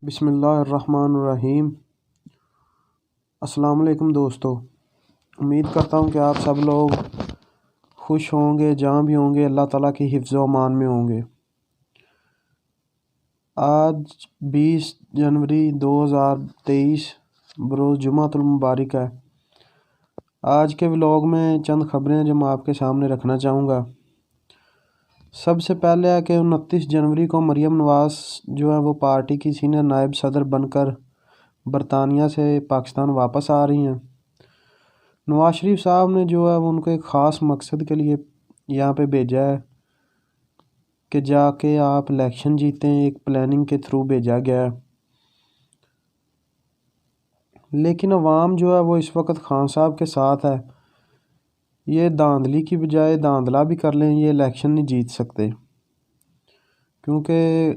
بسم اللہ الرحمن الرحیم۔ السلام علیکم دوستو، امید کرتا ہوں کہ آپ سب لوگ خوش ہوں گے، جہاں بھی ہوں گے اللہ تعالیٰ کی حفظ و امان میں ہوں گے۔ آج 20 جنوری 2023 بروز جمعۃ المبارک ہے۔ آج کے ولاگ میں چند خبریں جو میں آپ کے سامنے رکھنا چاہوں گا۔ سب سے پہلے ہے کہ 29 جنوری کو مریم نواز جو ہے وہ پارٹی کی سینئر نائب صدر بن کر برطانیہ سے پاکستان واپس آ رہی ہیں۔ نواز شریف صاحب نے جو ہے وہ ان کو ایک خاص مقصد کے لیے یہاں پہ بھیجا ہے کہ جا کے آپ الیکشن جیتیں، ایک پلاننگ کے تھرو بھیجا گیا ہے۔ لیکن عوام جو ہے وہ اس وقت خان صاحب کے ساتھ ہے۔ یہ دھاندلی کی بجائے دھاندلا بھی کر لیں، یہ الیکشن نہیں جیت سکتے، کیونکہ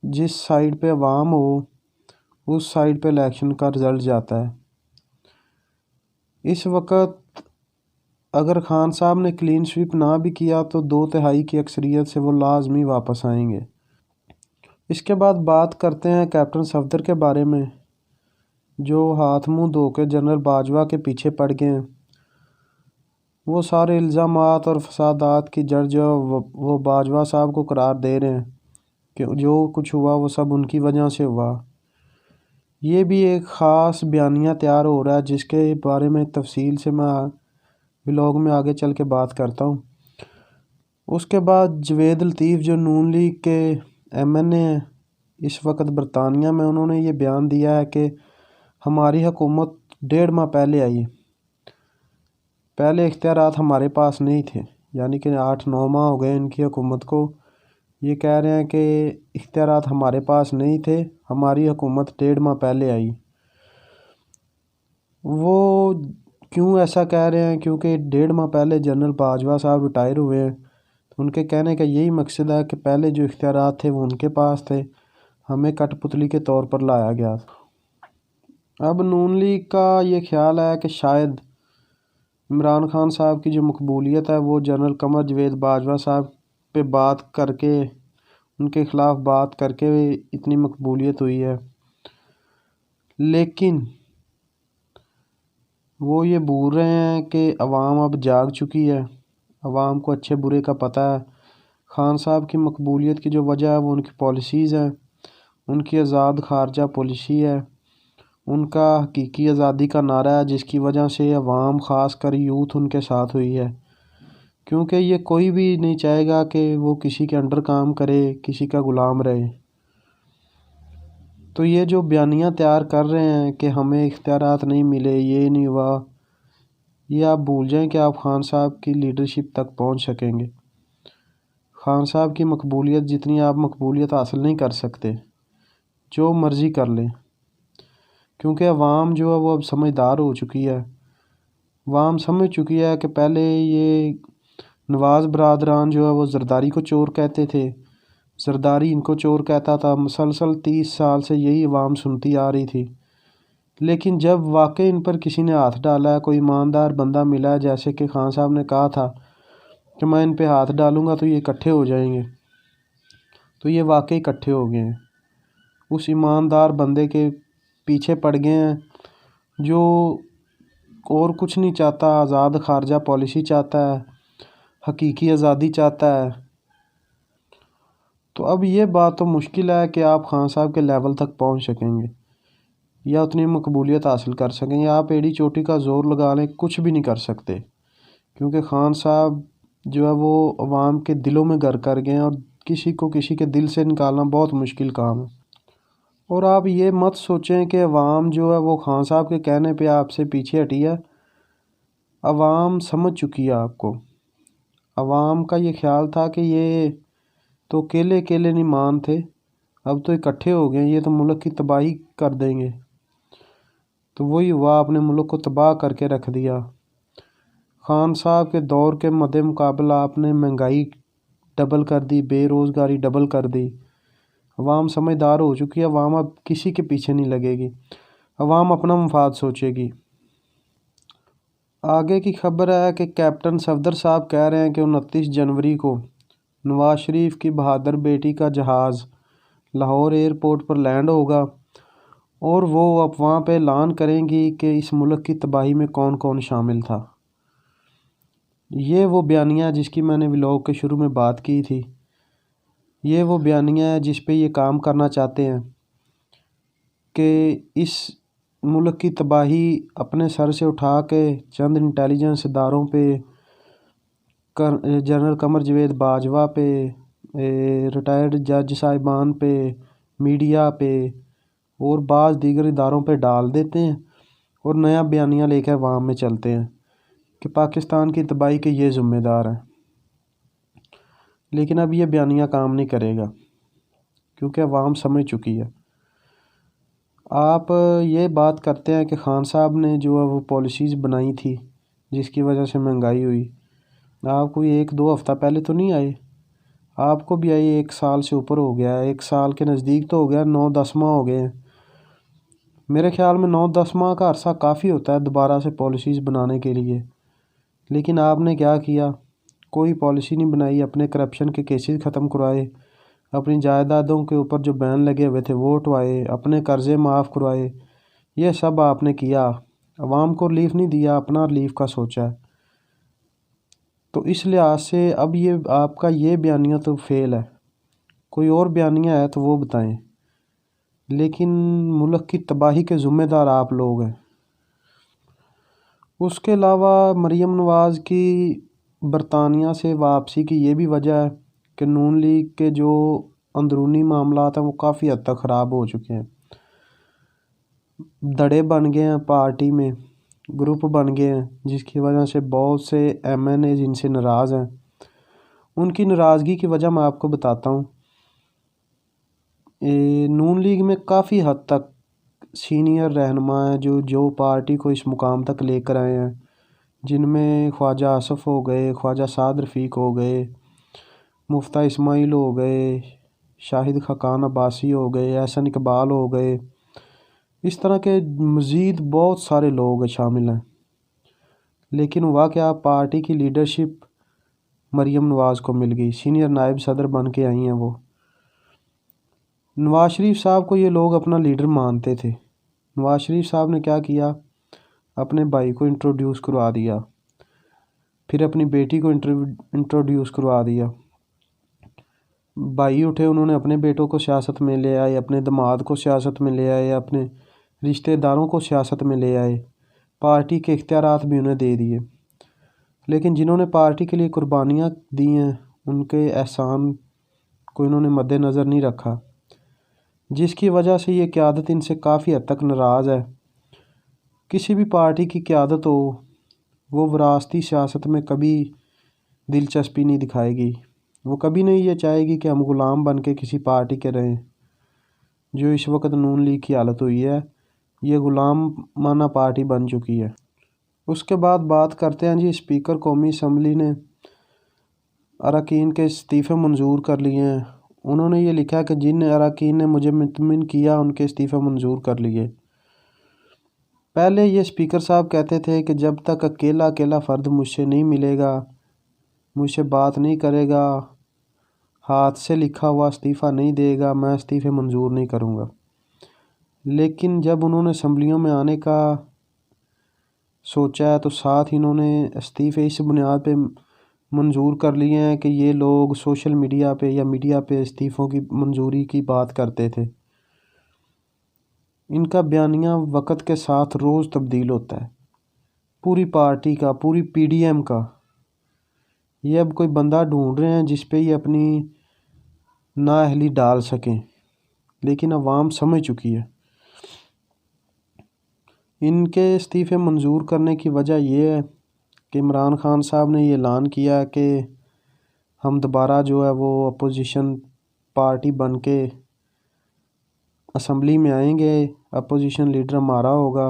جس سائیڈ پہ عوام ہو اس سائیڈ پہ الیکشن کا رزلٹ جاتا ہے۔ اس وقت اگر خان صاحب نے کلین سویپ نہ بھی کیا تو 2/3 کی اکثریت سے وہ لازمی واپس آئیں گے۔ اس کے بعد بات کرتے ہیں کیپٹن صفدر کے بارے میں، جو ہاتھ منہ دھو کے جنرل باجوہ کے پیچھے پڑ گئے ہیں۔ وہ سارے الزامات اور فسادات کی جڑ جو وہ باجوہ صاحب کو قرار دے رہے ہیں کہ جو کچھ ہوا وہ سب ان کی وجہ سے ہوا۔ یہ بھی ایک خاص بیانیہ تیار ہو رہا ہے جس کے بارے میں تفصیل سے میں ولاگ میں آگے چل کے بات کرتا ہوں۔ اس کے بعد جوید لطیف جو نون لیگ کے MNA ہیں اس وقت برطانیہ میں، انہوں نے یہ بیان دیا ہے کہ ہماری حکومت 1.5 ماہ پہلے آئی، پہلے اختیارات ہمارے پاس نہیں تھے، یعنی کہ 8-9 ماہ ہو گئے ان کی حکومت کو۔ یہ کہہ رہے ہیں کہ اختیارات ہمارے پاس نہیں تھے، ہماری حکومت 1.5 ماہ پہلے آئی۔ وہ کیوں ایسا کہہ رہے ہیں؟ کیونکہ 1.5 ماہ پہلے جنرل باجوہ صاحب ریٹائر ہوئے ہیں۔ ان کے کہنے کا یہی مقصد ہے کہ پہلے جو اختیارات تھے وہ ان کے پاس تھے، ہمیں کٹ پتلی کے طور پر لایا گیا۔ اب نون لیگ کا یہ خیال ہے کہ شاید عمران خان صاحب کی جو مقبولیت ہے وہ جنرل قمر جاوید باجوہ صاحب پہ بات کر کے، ان کے خلاف بات کر کے اتنی مقبولیت ہوئی ہے۔ لیکن وہ یہ بھول رہے ہیں کہ عوام اب جاگ چکی ہے، عوام کو اچھے برے کا پتہ ہے۔ خان صاحب کی مقبولیت کی جو وجہ ہے وہ ان کی پالیسیز ہیں، ان کی آزاد خارجہ پالیسی ہے، ان کا حقیقی آزادی کا نعرہ ہے، جس کی وجہ سے عوام خاص کر یوتھ ان کے ساتھ ہوئی ہے۔ کیونکہ یہ کوئی بھی نہیں چاہے گا کہ وہ کسی کے انڈر کام کرے، کسی کا غلام رہے۔ تو یہ جو بیانیہ تیار کر رہے ہیں کہ ہمیں اختیارات نہیں ملے، یہ نہیں ہوا، یہ آپ بھول جائیں کہ آپ خان صاحب کی لیڈرشپ تک پہنچ سکیں گے۔ خان صاحب کی مقبولیت جتنی آپ مقبولیت حاصل نہیں کر سکتے، جو مرضی کر لیں، کیونکہ عوام جو ہے وہ اب سمجھدار ہو چکی ہے۔ عوام سمجھ چکی ہے کہ پہلے یہ نواز برادران جو ہے وہ زرداری کو چور کہتے تھے، زرداری ان کو چور کہتا تھا، مسلسل 30 سال سے یہی عوام سنتی آ رہی تھی۔ لیکن جب واقعی ان پر کسی نے ہاتھ ڈالا ہے، کوئی ایماندار بندہ ملا ہے، جیسے کہ خان صاحب نے کہا تھا کہ میں ان پہ ہاتھ ڈالوں گا تو یہ اکٹھے ہو جائیں گے، تو یہ واقعی اکٹھے ہو گئے ہیں۔ اس ایماندار بندے کے پیچھے پڑ گئے ہیں جو اور کچھ نہیں چاہتا، آزاد خارجہ پالیسی چاہتا ہے، حقیقی آزادی چاہتا ہے۔ تو اب یہ بات تو مشکل ہے کہ آپ خان صاحب کے لیول تک پہنچ سکیں گے یا اتنی مقبولیت حاصل کر سکیں گے۔ آپ ایڑی چوٹی کا زور لگا لیں، کچھ بھی نہیں کر سکتے، کیونکہ خان صاحب جو ہے وہ عوام کے دلوں میں گھر کر گئے ہیں، اور کسی کو کسی کے دل سے نکالنا بہت مشکل کام ہے۔ اور آپ یہ مت سوچیں کہ عوام جو ہے وہ خان صاحب کے کہنے پہ آپ سے پیچھے ہٹی ہے۔ عوام سمجھ چکی ہے آپ کو۔ عوام کا یہ خیال تھا کہ یہ تو اکیلے نہیں مان تھے، اب تو اکٹھے ہو گئے، یہ تو ملک کی تباہی کر دیں گے۔ تو وہی ہوا، آپ نے ملک کو تباہ کر کے رکھ دیا۔ خان صاحب کے دور کے مد مقابل آپ نے مہنگائی ڈبل کر دی، بے روزگاری ڈبل کر دی۔ عوام سمجھدار ہو چکی ہے، عوام اب کسی کے پیچھے نہیں لگے گی، عوام اپنا مفاد سوچے گی۔ آگے کی خبر ہے کہ کیپٹن صفدر صاحب کہہ رہے ہیں کہ 29 جنوری کو نواز شریف کی بہادر بیٹی کا جہاز لاہور ایئرپورٹ پر لینڈ ہوگا۔ اور وہ اب وہاں پہ اعلان کریں گی کہ اس ملک کی تباہی میں کون کون شامل تھا۔ یہ وہ بیانیہ جس کی میں نے ولاگ کے شروع میں بات کی تھی، یہ وہ بیانیہ ہے جس پہ یہ کام کرنا چاہتے ہیں کہ اس ملک کی تباہی اپنے سر سے اٹھا کے چند انٹیلیجنس اداروں پہ، جنرل قمر جاوید باجوہ پہ، ریٹائرڈ جج صاحبان پہ، میڈیا پہ اور بعض دیگر اداروں پہ ڈال دیتے ہیں اور نیا بیانیہ لے کر عوام میں چلتے ہیں کہ پاکستان کی تباہی کے یہ ذمہ دار ہیں۔ لیکن اب یہ بیانیہ کام نہیں کرے گا کیونکہ عوام سمجھ چکی ہے۔ آپ یہ بات کرتے ہیں کہ خان صاحب نے جو ہے وہ پالیسیز بنائی تھی جس کی وجہ سے مہنگائی ہوئی، آپ کوئی 1-2 ہفتہ پہلے تو نہیں آئے، آپ کو بھی آئی 1 سال سے اوپر ہو گیا ہے، 1 سال کے نزدیک تو ہو گیا، 9-10 ماہ ہو گئے ہیں۔ میرے خیال میں 9-10 ماہ کا عرصہ کافی ہوتا ہے دوبارہ سے پالیسیز بنانے کے لیے، لیکن آپ نے کیا کیا؟ کوئی پالیسی نہیں بنائی، اپنے کرپشن کے کیسز ختم کروائے، اپنی جائیدادوں کے اوپر جو بین لگے ہوئے تھے وہ ہٹوائے، اپنے قرضے معاف کروائے، یہ سب آپ نے کیا، عوام کو ریلیف نہیں دیا، اپنا ریلیف کا سوچا ہے۔ تو اس لحاظ سے اب یہ آپ کا یہ بیانیہ تو فیل ہے، کوئی اور بیانیہ ہے تو وہ بتائیں، لیکن ملک کی تباہی کے ذمہ دار آپ لوگ ہیں۔ اس کے علاوہ مریم نواز کی برطانیہ سے واپسی کی یہ بھی وجہ ہے کہ نون لیگ کے جو اندرونی معاملات ہیں وہ کافی حد تک خراب ہو چکے ہیں، دڑے بن گئے ہیں پارٹی میں، گروپ بن گئے ہیں جس کی وجہ سے بہت سے ایم این اے جن سے ناراض ہیں۔ ان کی ناراضگی کی وجہ میں آپ کو بتاتا ہوں۔ نون لیگ میں کافی حد تک سینئر رہنما ہیں جو پارٹی کو اس مقام تک لے کر آئے ہیں، جن میں خواجہ آصف ہو گئے، خواجہ سعد رفیق ہو گئے، مفتہ اسماعیل ہو گئے، شاہد خاقان عباسی ہو گئے، احسن اقبال ہو گئے، اس طرح کے مزید بہت سارے لوگ شامل ہیں۔ لیکن ہوا کیا، پارٹی کی لیڈرشپ مریم نواز کو مل گئی، سینئر نائب صدر بن کے آئی ہیں وہ۔ نواز شریف صاحب کو یہ لوگ اپنا لیڈر مانتے تھے، نواز شریف صاحب نے کیا کیا، اپنے بھائی کو انٹروڈیوس کروا دیا، پھر اپنی بیٹی کو انٹروڈیوس کروا دیا، بھائی اٹھے انہوں نے اپنے بیٹوں کو سیاست میں لے آئے، اپنے داماد کو سیاست میں لے آئے، اپنے رشتہ داروں کو سیاست میں لے آئے، پارٹی کے اختیارات بھی انہیں دے دیے۔ لیکن جنہوں نے پارٹی کے لیے قربانیاں دی ہیں ان کے احسان کو انہوں نے مد نظر نہیں رکھا، جس کی وجہ سے یہ قیادت ان سے کافی حد تک ناراض ہے۔ کسی بھی پارٹی کی قیادت ہو وہ وراثتی سیاست میں کبھی دلچسپی نہیں دکھائے گی، وہ کبھی نہیں یہ چاہے گی کہ ہم غلام بن کے کسی پارٹی کے رہیں، جو اس وقت نون لیگ کی حالت ہوئی ہے، یہ غلام مانہ پارٹی بن چکی ہے۔ اس کے بعد بات کرتے ہیں جی، اسپیکر قومی اسمبلی نے اراکین کے استعفے منظور کر لیے ہیں۔ انہوں نے یہ لکھا کہ جن اراکین نے مجھے مطمئن کیا ان کے استعفے منظور کر لیے۔ پہلے یہ اسپیکر صاحب کہتے تھے کہ جب تک اکیلا فرد مجھ سے نہیں ملے گا، مجھ سے بات نہیں کرے گا، ہاتھ سے لکھا ہوا استعفیٰ نہیں دے گا، میں استعفے منظور نہیں کروں گا۔ لیکن جب انہوں نے اسمبلیوں میں آنے کا سوچا ہے تو ساتھ ہی انہوں نے استعفے اس بنیاد پہ منظور کر لیے ہیں کہ یہ لوگ سوشل میڈیا پہ یا میڈیا پہ استعفوں کی منظوری کی بات کرتے تھے۔ ان کا بیانیہ وقت کے ساتھ روز تبدیل ہوتا ہے، پوری پارٹی کا، پوری پی ڈی ایم کا۔ یہ اب کوئی بندہ ڈھونڈ رہے ہیں جس پہ یہ اپنی نااہلی ڈال سکیں، لیکن عوام سمجھ چکی ہے۔ ان کے استعفے منظور کرنے کی وجہ یہ ہے کہ عمران خان صاحب نے یہ اعلان کیا کہ ہم دوبارہ جو ہے وہ اپوزیشن پارٹی بن کے اسمبلی میں آئیں گے، اپوزیشن لیڈر ہمارا ہوگا،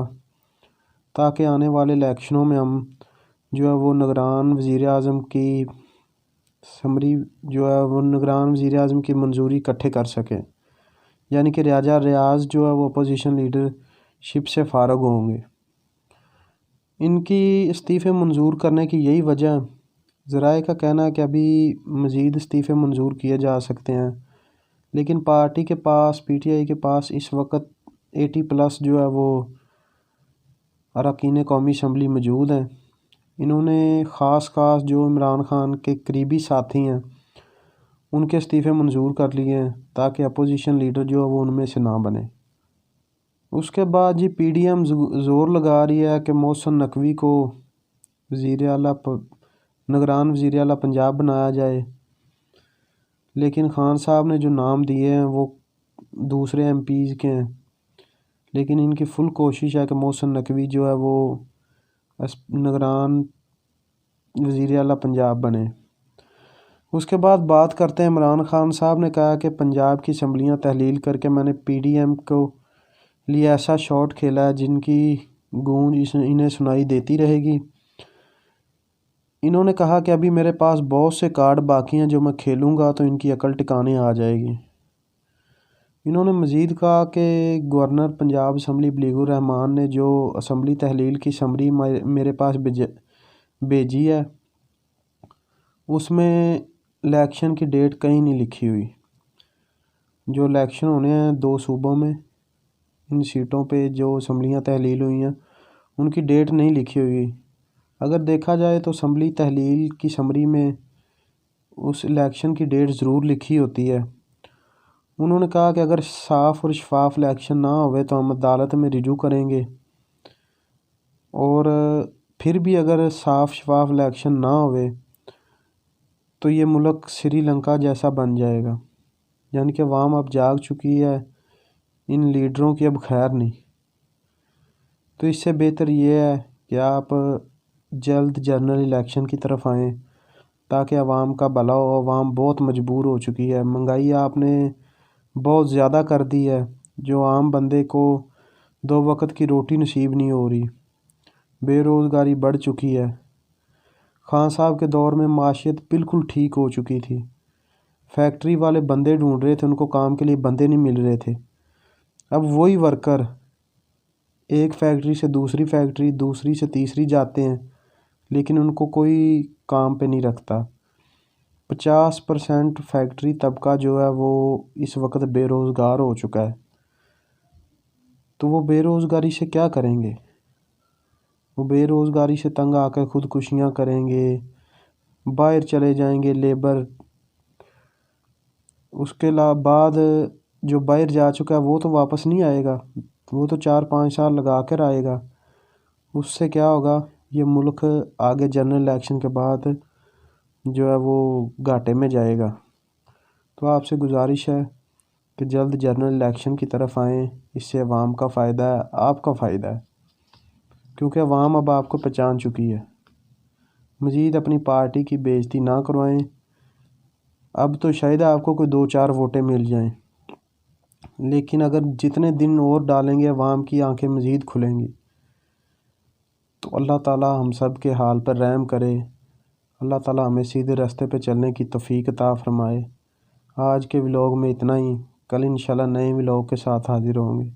تاکہ آنے والے الیکشنوں میں ہم جو ہے وہ نگران وزیر اعظم کی سمری جو ہے وہ نگران وزیر اعظم کی منظوری اکٹھے کر سکیں، یعنی کہ راجہ ریاض جو ہے وہ اپوزیشن لیڈر شپ سے فارغ ہوں گے۔ ان کی استعفے منظور کرنے کی یہی وجہ ہے۔ ذرائع کا کہنا ہے کہ ابھی مزید استعفے منظور کیے جا سکتے ہیں، لیکن پارٹی کے پاس، پی ٹی آئی کے پاس اس وقت 80+ جو ہے وہ اراکین قومی اسمبلی موجود ہیں۔ انہوں نے خاص جو عمران خان کے قریبی ساتھی ہیں ان کے استعفے منظور کر لیے ہیں تاکہ اپوزیشن لیڈر جو ہے وہ ان میں سے نہ بنے۔ اس کے بعد جی پی ڈی ایم زور لگا رہی ہے کہ محسن نقوی کو نگران وزیر اعلیٰ پنجاب بنایا جائے، لیکن خان صاحب نے جو نام دیے ہیں وہ دوسرے ایم پیز کے ہیں، لیکن ان کی فل کوشش ہے کہ محسن نقوی جو ہے وہ نگران وزیر اعلیٰ پنجاب بنے۔ اس کے بعد بات کرتے ہیں عمران خان صاحب نے کہا کہ پنجاب کی اسمبلیاں تحلیل کر کے میں نے پی ڈی ایم کو لیے ایسا شاٹ کھیلا ہے جن کی گونج انہیں سنائی دیتی رہے گی۔ انہوں نے کہا کہ ابھی میرے پاس بہت سے کارڈ باقی ہیں جو میں کھیلوں گا تو ان کی عقل ٹکانے آ جائے گی۔ انہوں نے مزید کہا کہ گورنر پنجاب اسمبلی بلیغ الرحمان نے جو اسمبلی تحلیل کی سمری میرے پاس بھیجی ہے اس میں الیکشن کی ڈیٹ کہیں نہیں لکھی ہوئی۔ جو الیکشن ہونے ہیں 2 صوبوں میں، ان سیٹوں پہ جو اسمبلیاں تحلیل ہوئی ہیں ان کی ڈیٹ نہیں لکھی ہوئی۔ اگر دیکھا جائے تو اسمبلی تحلیل کی سمری میں اس الیکشن کی ڈیٹ ضرور لکھی ہوتی ہے۔ انہوں نے کہا کہ اگر صاف اور شفاف الیکشن نہ ہوئے تو ہم عدالت میں رجوع کریں گے، اور پھر بھی اگر صاف شفاف الیکشن نہ ہوئے تو یہ ملک سری لنکا جیسا بن جائے گا، یعنی کہ عوام اب جاگ چکی ہے، ان لیڈروں کی اب خیر نہیں۔ تو اس سے بہتر یہ ہے کہ آپ جلد جنرل الیکشن کی طرف آئیں تاکہ عوام کا بھلا ہو۔ عوام بہت مجبور ہو چکی ہے، مہنگائی آپ نے بہت زیادہ کر دی ہے، جو عام بندے کو 2 وقت کی روٹی نصیب نہیں ہو رہی، بے روزگاری بڑھ چکی ہے۔ خان صاحب کے دور میں معیشت بالکل ٹھیک ہو چکی تھی، فیکٹری والے بندے ڈھونڈ رہے تھے، ان کو کام کے لیے بندے نہیں مل رہے تھے۔ اب وہی ورکر ایک فیکٹری سے دوسری فیکٹری، دوسری سے تیسری جاتے ہیں، لیکن ان کو کوئی کام پہ نہیں رکھتا۔ 50% فیکٹری طبقہ جو ہے وہ اس وقت بے روزگار ہو چکا ہے، تو وہ بے روزگاری سے کیا کریں گے؟ وہ بے روزگاری سے تنگ آ کر خودکشیاں کریں گے، باہر چلے جائیں گے لیبر۔ اس کے بعد جو باہر جا چکا ہے وہ تو واپس نہیں آئے گا، وہ تو 4-5 سال لگا کر آئے گا۔ اس سے کیا ہوگا؟ یہ ملک آگے جنرل الیکشن کے بعد جو ہے وہ گھاٹے میں جائے گا۔ تو آپ سے گزارش ہے کہ جلد جنرل الیکشن کی طرف آئیں، اس سے عوام کا فائدہ ہے، آپ کا فائدہ ہے، کیونکہ عوام اب آپ کو پہچان چکی ہے۔ مزید اپنی پارٹی کی بے عزتی نہ کروائیں، اب تو شاید آپ کو کوئی 2-4 ووٹیں مل جائیں، لیکن اگر جتنے دن اور ڈالیں گے عوام کی آنکھیں مزید کھلیں گی۔ تو اللہ تعالیٰ ہم سب کے حال پر رحم کرے، اللہ تعالیٰ ہمیں سیدھے راستے پہ چلنے کی توفیق عطا فرمائے۔ آج کے ولاگ میں اتنا ہی، کل انشاءاللہ نئے ولاگ کے ساتھ حاضر ہوں گے۔